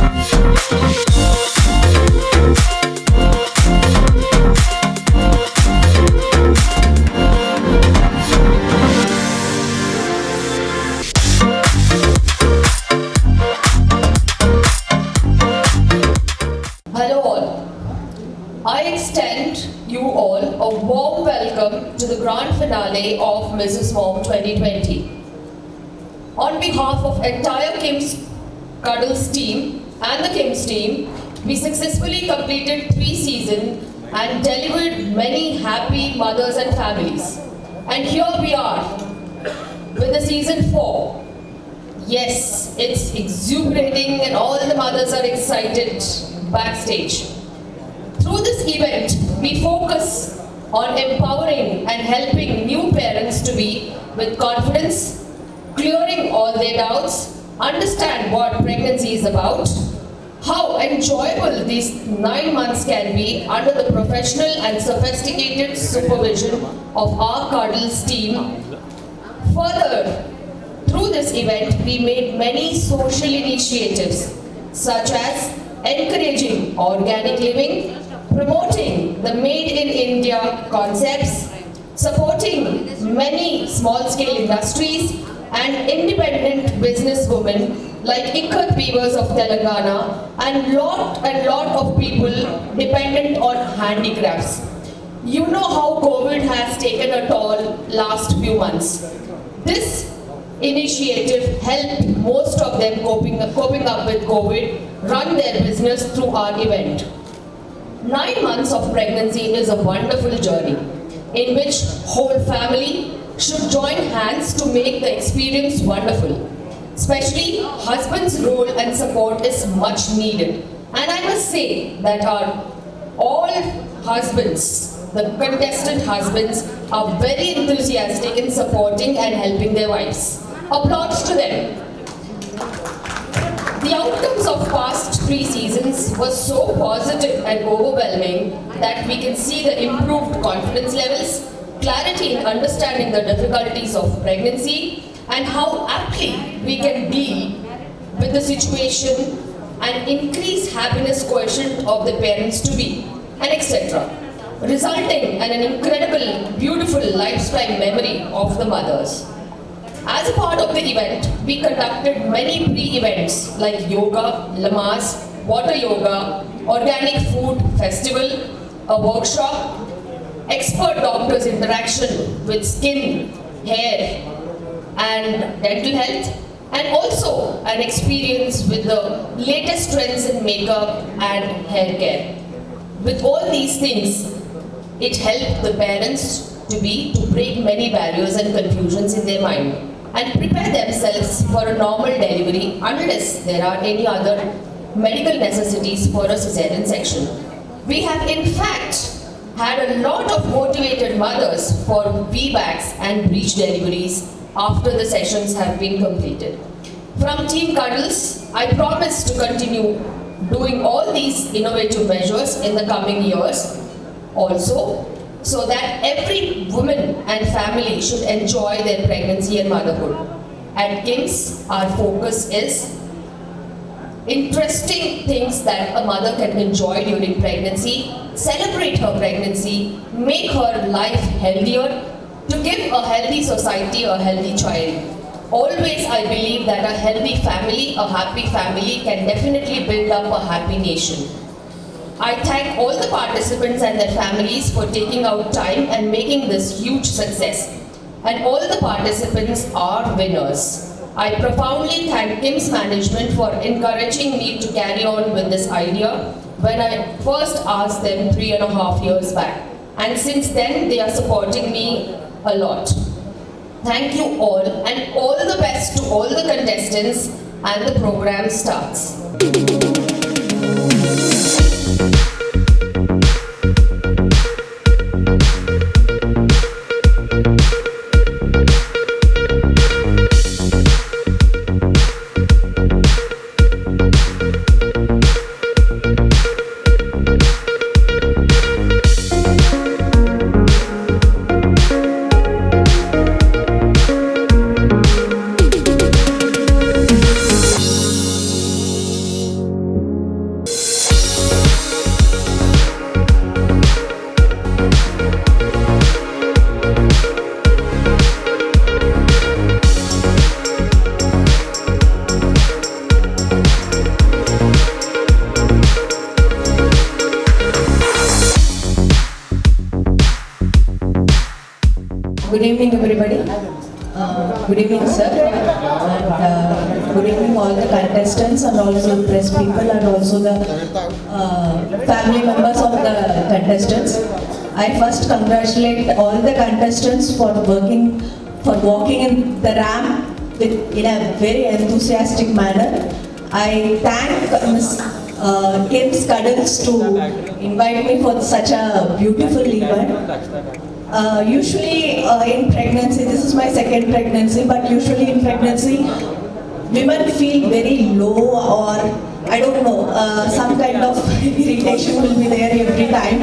Hello all. I extend you all a warm welcome to the grand finale of Mrs. Mom 2020. On behalf of entire Kim's Cuddles team and the Kim's team, we successfully completed 3 seasons and delivered many happy mothers and families. And here we are with the season 4. Yes, it's exuberating and all the mothers are excited backstage. Through this event, we focus on empowering and helping new parents to be with confidence, clearing all their doubts, understand what pregnancy is about, how enjoyable these 9 months can be under the professional and sophisticated supervision of our Cuddles team. Further, through this event, we made many social initiatives such as encouraging organic living, promoting the Made in India concepts, supporting many small-scale industries and independent businesswomen like Ikat Weavers of Telangana and lot of people dependent on handicrafts. You know how COVID has taken a toll last few months. This initiative helped most of them coping up with COVID run their business through our event. 9 months of pregnancy is a wonderful journey in which whole family should join hands to make the experience wonderful. Especially husband's role and support is much needed. And I must say that all husbands, the contestant husbands, are very enthusiastic in supporting and helping their wives. Applause to them. The outcomes of past 3 seasons were so positive and overwhelming that we can see the improved confidence levels, clarity in understanding the difficulties of pregnancy, and how aptly we can deal with the situation and increase happiness quotient of the parents to be, and etc. Resulting in an incredible, beautiful lifetime memory of the mothers. As a part of the event, we conducted many pre-events like yoga, lamas, water yoga, organic food festival, a workshop, expert doctors interaction with skin, hair and dental health, and also an experience with the latest trends in makeup and hair care. With all these things, it helped the parents to break many barriers and confusions in their mind and prepare themselves for a normal delivery unless there are any other medical necessities for a cesarean section. We have in fact had a lot of motivated mothers for VBACs and breech deliveries after the sessions have been completed. From Team Cuddles, I promise to continue doing all these innovative measures in the coming years also, so that every woman and family should enjoy their pregnancy and motherhood. At KIMS, our focus is interesting things that a mother can enjoy during pregnancy, celebrate her pregnancy, make her life healthier, to give a healthy society a healthy child. Always I believe that a healthy family, a happy family can definitely build up a happy nation. I thank all the participants and their families for taking out time and making this huge success. And all the participants are winners. I profoundly thank KIMS management for encouraging me to carry on with this idea when I first asked them 3.5 years back. And since then, they are supporting me a lot. Thank you all, and all the best to all the contestants, and the program starts. Good evening, everybody. Good evening, sir. And good evening, all the contestants and also the press people and also the family members of the contestants. I first congratulate all the contestants for walking in the ramp in a very enthusiastic manner. I thank Ms. Kim Scuddles to invite me for such a beautiful event. Usually in pregnancy, this is my second pregnancy, but usually in pregnancy, women feel very low or I don't know, some kind of irritation will be there every time.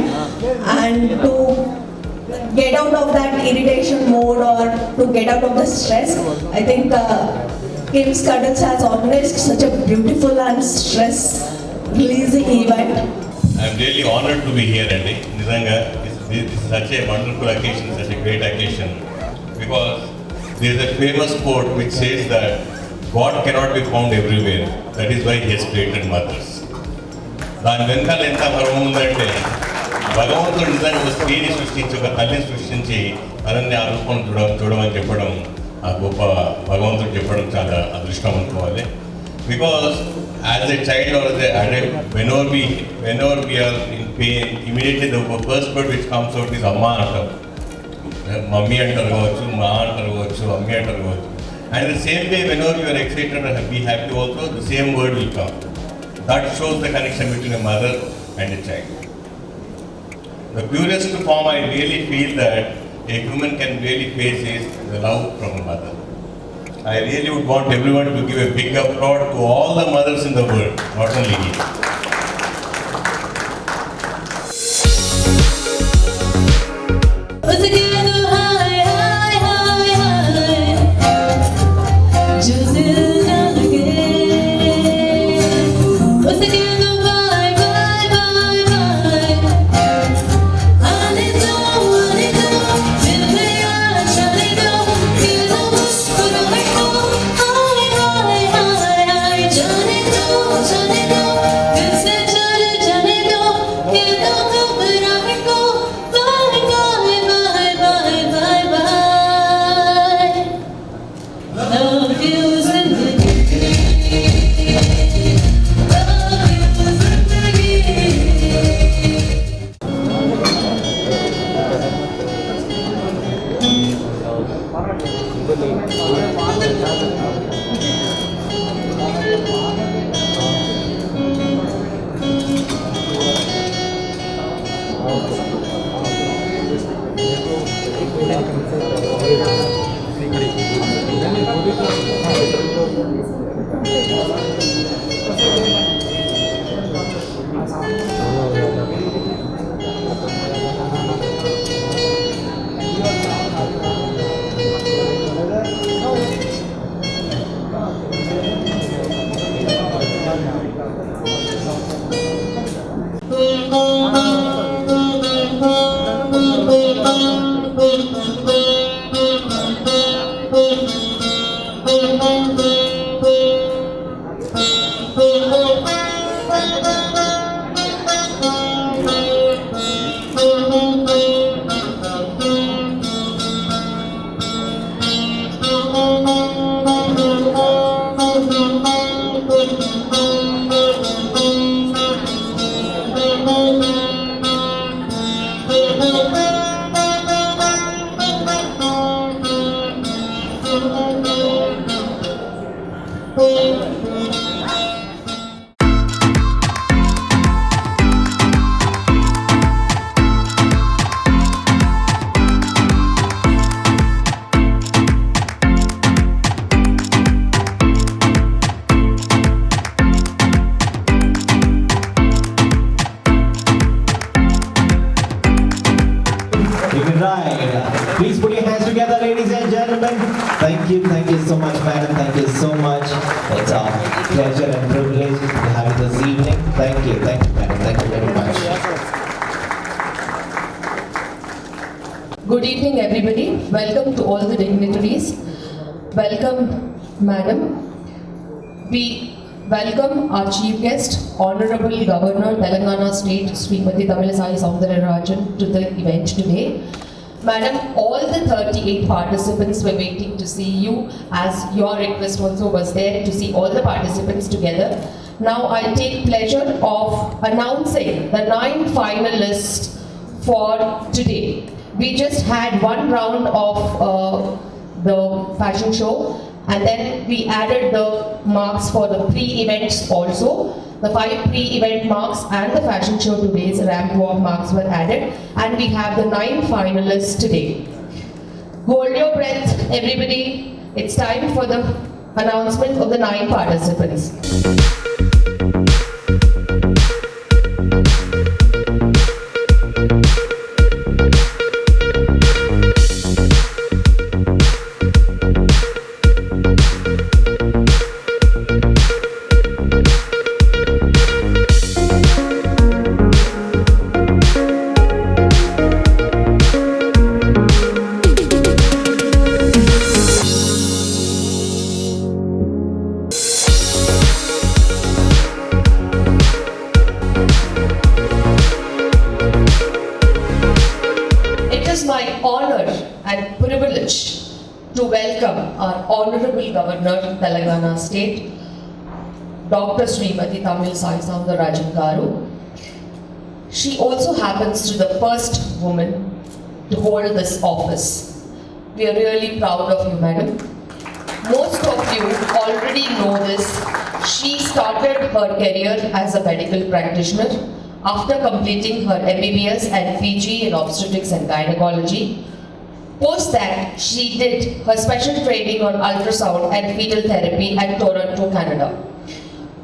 And to get out of that irritation mode or to get out of the stress, I think Kim Scuddles has organized such a beautiful and stress releasing event. I'm really honored to be here, Andy. Nizanga, this is such a wonderful occasion, such a great occasion, because there is a famous quote which says that God cannot be found everywhere. That is why He has created mothers. దాని వెనకాల ఎంత మర్మం ఉందంటే భగవంతుడు నిజంగా ఒక స్త్రీని సృష్టించి ఒక తల్లిని సృష్టించి తనని ఆ రూపం చూడమని చెప్పడం ఆ గొప్ప భగవంతుడు చెప్పడం చాలా అదృష్టం అనుకోవాలి. Because as a child or as an adult, whenever we are in pain, immediately the first word which comes out is Amma antaru. Mummy antaru kavachu, Ma antaru kavachu, Ammi antaru kavachu. And the same way, whenever you are excited or be happy also, the same word will come. That shows the connection between a mother and a child. The purest form I really feel that a human can really face is the love from a mother. I really would want everyone to give a big applaud to all the mothers in the world, not only me. Please put your hands together, ladies and gentlemen. Thank you so much, madam. Thank you so much. It's our pleasure and privilege to have you this evening. Thank you, madam. Thank you very much. Good evening, everybody. Welcome to all the dignitaries. Welcome, madam. We welcome our chief guest, Honorable Governor, Telangana State, Srimati Tamilisai Soundararajan, to the event today. Madam, all the 38 participants were waiting to see you, as your request also was there to see all the participants together. Now I take pleasure of announcing the 9 finalists for today. We just had one round of the fashion show, and then we added the marks for the pre-events also. The 5 pre-event marks and the fashion show today's ramp walk marks were added, and we have the 9 finalists today. Hold your breath, everybody. It's time for the announcement of the 9 participants. It is my honor and privilege to welcome our Honorable Governor, Telangana State, Dr. Srimati Tamil Sai Soundararajan Garu. She also happens to be the first woman to hold this office. We are really proud of you, madam. Most of you already know this. She started her career as a medical practitioner after completing her MBBS and PG in obstetrics and gynecology. Post that, she did her special training on ultrasound and fetal therapy at Toronto, Canada.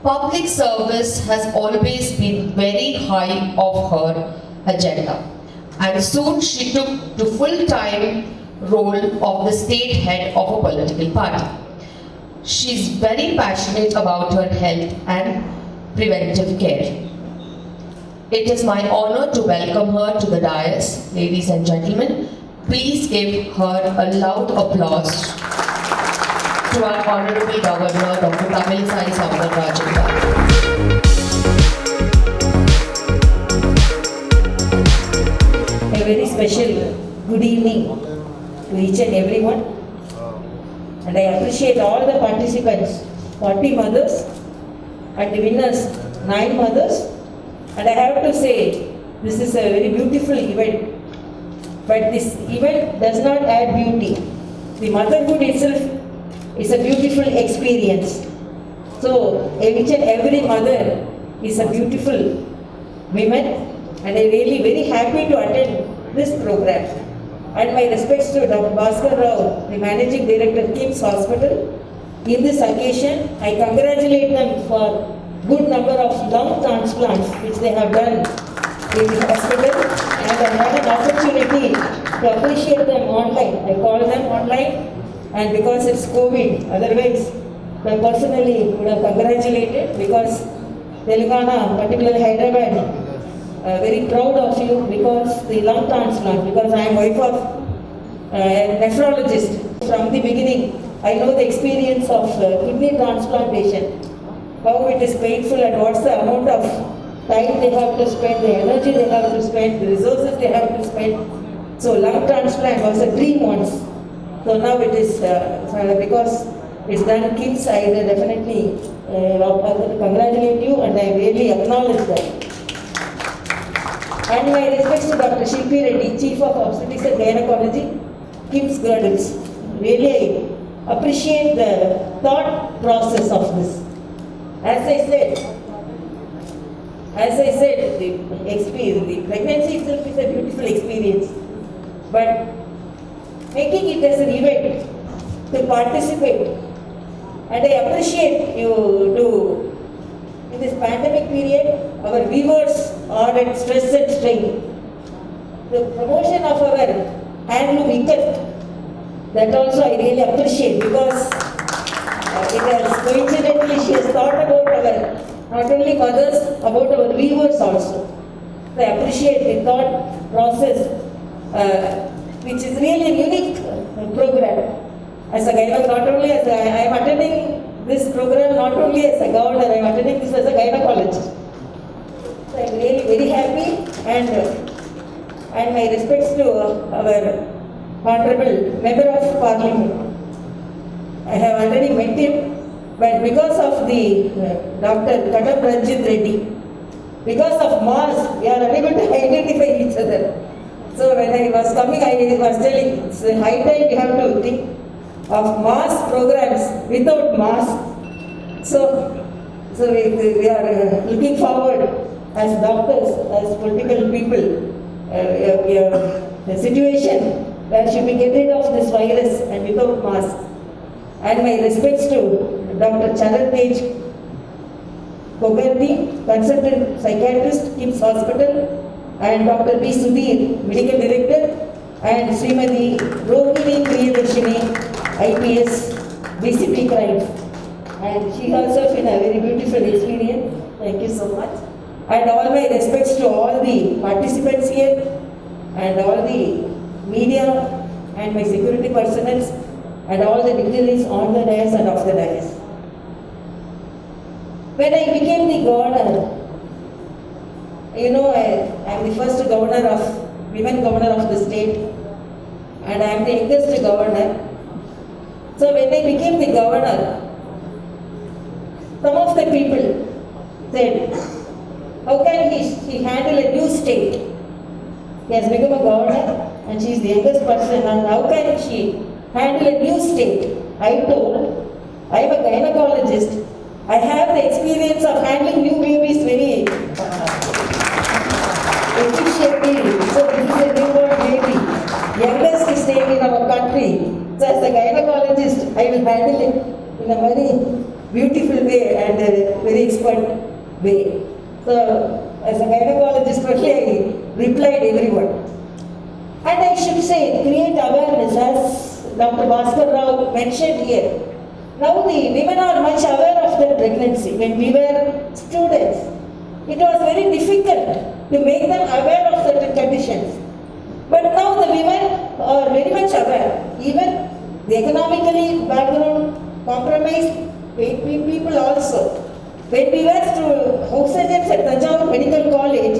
Public service has always been very high of her agenda, and soon she took to full-time role of the state head of a political party. She's very passionate about her health and preventive care. It is my honor to welcome her to the dais. Ladies and gentlemen, please give her a loud applause to our Honorable Governor, Dr. Tamil Sai Soundararajan Garu. A very special good evening to each and everyone. And I appreciate all the participants, 40 mothers, and the winners, 9 mothers. And I have to say, this is a very beautiful event. But this event does not add beauty. The motherhood itself is a beautiful experience. So each and every mother is a beautiful woman, and I'm really very happy to attend this program. And my respects to Dr. Bhaskar Rao, the Managing Director, KIMS Hospital. In this occasion, I congratulate them for good number of lung transplants which they have done in the hospital, and I had an opportunity to appreciate them online. I called them online, and because it's COVID, otherwise I personally would have congratulated, because Telangana, particularly Hyderabad, very proud of you because the lung transplant, because I am wife of a nephrologist. From the beginning, I know the experience of kidney transplantation, how it is painful and what's the amount of time they have to spend, the energy they have to spend, the resources they have to spend. So lung transplant was a dream once. So now it is, because it's done KIMS, I will definitely congratulate you, and I really acknowledge that. And my respects to Dr. Shilpi Reddy, Chief of Obstetrics and Gynecology, KIMS Girls. Really appreciate the thought process of this. As I said, the pregnancy itself is a beautiful experience, but making it as an event to participate, and I appreciate you to, in this pandemic period, our viewers are at stress and strain. The promotion of our handloom ikat, that also I really appreciate, because it has coincidentally, she has thought about our, not only mothers, about our viewers also. So I appreciate the thought process, which is really a unique program. As a gynecologist, not only as I am attending this program, not only as a governor, I am attending this as a gynecologist. So I am really very happy, and my respects to our Honorable Member of Parliament. I have already met him, but because of the Dr. Kadam Ranjit Reddy, because of mass, we are unable to identify each other. So when I was coming, I was telling, it's high time we have to think of mass programs without mass. So we are looking forward as doctors, as political people, we are the situation where should we get rid of this virus and without mask. And my respects to Dr. Charan Tej Kogardi, consultant psychiatrist, KIMS Hospital, and Dr. B. Sudhir, medical director, and Srimati Rohini Priyadarshini, IPS, BCP crimes. And she herself in a very beautiful experience. Thank you so much. And all my respects to all the participants here, and all the media, and my security personnel, and all the dignitaries on the dais and off the dais. When I became the governor, you know, I am the first women governor of the state, and I am the youngest governor. So when I became the governor, some of the people said, how can he handle a new state? He has become a governor and she is the youngest person, and how can she handle a new state? I told, I am a gynecologist. I have the experience of handling new babies very efficiently. So this is a newborn baby, youngest state in our country. So as a gynecologist, I will handle it in a very beautiful way and a very expert way. So as a gynecologist, only I replied everyone. And I should say, create awareness, as Dr. Bhaskar Rao mentioned here. Now the women are much aware of their pregnancy. When we were students, it was very difficult to make them aware of certain conditions. But now the women are very much aware. Even the economically background, compromised people also. When we were to house agents at Tanjavur Medical College,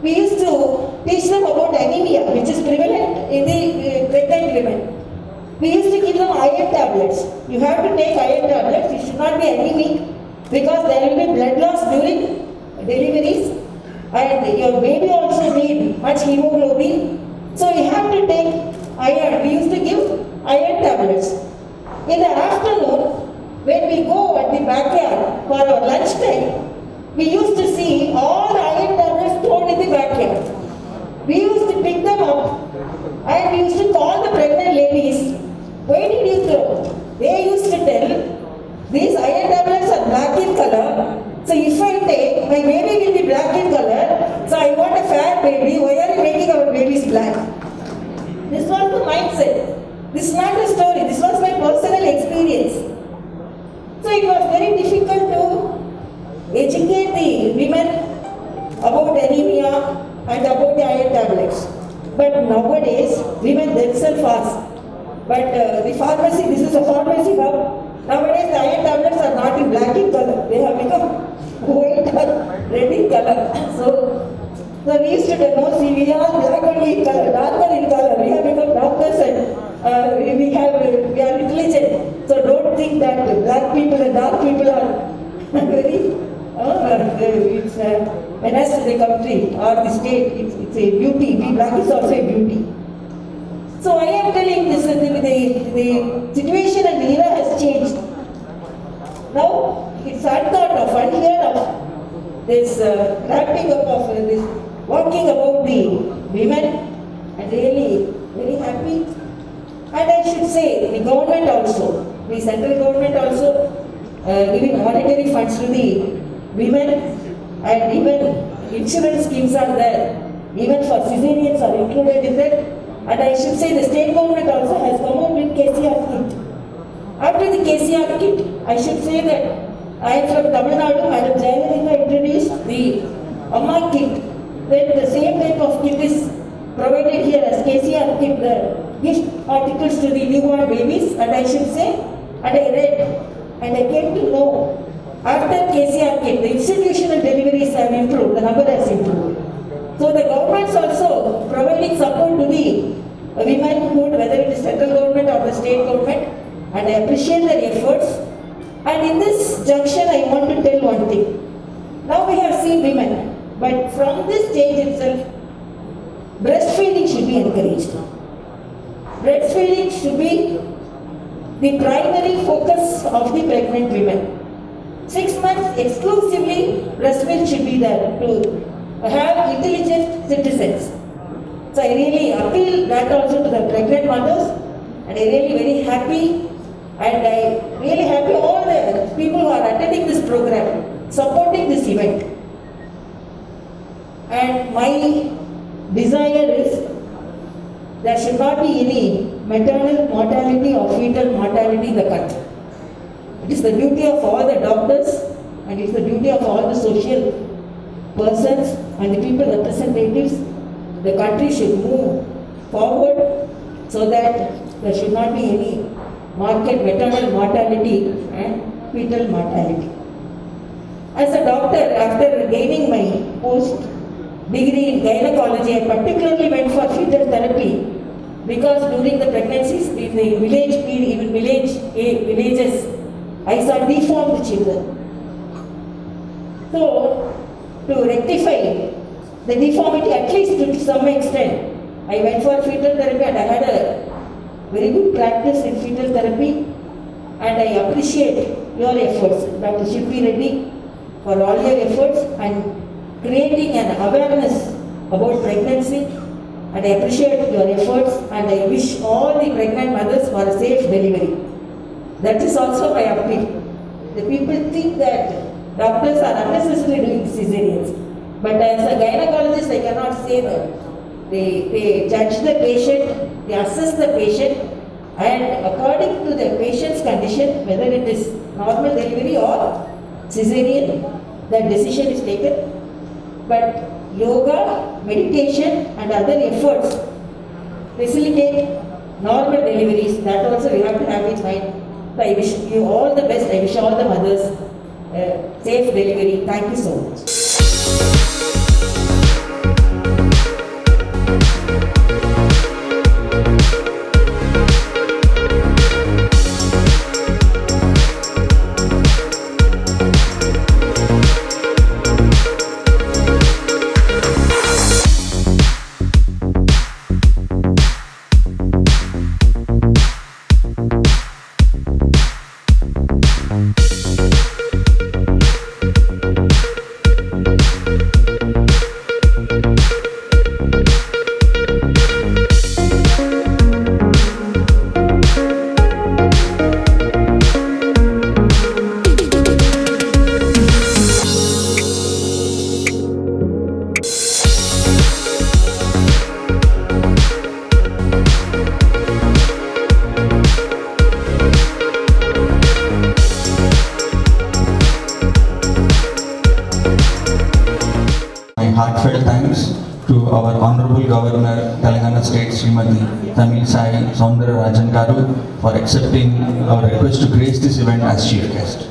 we used to teach them about anemia, which is prevalent in the pregnant women. We used to give them iron tablets. You have to take iron tablets. You should not be anemic because there will be blood loss during deliveries, and your baby also need much hemoglobin. So you have to take iron. We used to give iron tablets. In the afternoon, when we go at the backyard for our lunch time, we used to see all the iron tablets thrown in the backyard. We used to pick them up and we used to call the pregnant ladies, why did you throw? They used to tell, these iron tablets are black in color, so if I take, my baby will be black in color, so I want a fair baby, why are you making our babies black? This was the mindset. This is not a story, this was my personal experience. So it was very difficult to educate the women about anemia and about the iron tablets. But nowadays, women themselves ask. But the pharmacy, this is a pharmacy hub. Nowadays, the iron tablets are not in black in color. They have become white or red in color. So we used to know, see, we are black only in color, darker in color. We have become doctors and we are intelligent. So don't think that black people and dark people are very, it's a menace to the country or the state. It's a beauty. Black is also a beauty. So I am telling this, the situation and the era has changed. Now it's unthought of, unheard of, this ramping up of this, walking about the women, and really very happy. And I should say the government also, the central government also giving monetary funds to the women, and even insurance schemes are there. Even for cesareans are included in that. And I should say the state government also has come out with KCR kit. After the KCR kit, I should say that I am from Tamil Nadu, Madam Jayalalitha introduced the Amma kit. Then the same type of kit is provided here as KCR kit, the gift articles to the newborn babies. And I should say, and I read, and I came to know, after KCR kit, the institutional deliveries have improved, the number has improved. So the government is also providing support to the women who seen women, but from this stage itself, breastfeeding should be encouraged. Breastfeeding should be the primary focus of the pregnant women. 6 months exclusively breast milk should be there to have intelligent citizens. So I really appeal that also to the pregnant mothers, and I really very happy, and I really happy all the people who are attending this program, supporting this event. And my desire is there should not be any maternal mortality or fetal mortality in the country. It is the duty of all the doctors, and it is the duty of all the social persons and the people representatives. The country should move forward so that there should not be any maternal mortality and fetal mortality. As a doctor, after gaining my post degree in gynecology, I particularly went for fetal therapy because during the pregnancies in the villages, I saw deformed children. So, to rectify the deformity, at least to some extent, I went for fetal therapy, and I had a very good practice in fetal therapy, and I appreciate your efforts, Dr. Shilpi Reddy, for all your efforts and creating an awareness about pregnancy, and I appreciate your efforts, and I wish all the pregnant mothers for a safe delivery. That is also my appeal. The people think that doctors are unnecessarily doing cesareans, but as a gynecologist I cannot say that. They judge the patient, they assess the patient, and according to the patient's condition, whether it is normal delivery or cesarean, that decision is taken. But yoga, meditation and other efforts facilitate normal deliveries. That also we have to have in mind. So I wish you all the best. I wish all the mothers safe delivery. Thank you so much. Heartfelt thanks to our Honorable Governor, Telangana State, Srimati Tamilsayi Soundararajan Garu, for accepting our request to grace this event as chief guest.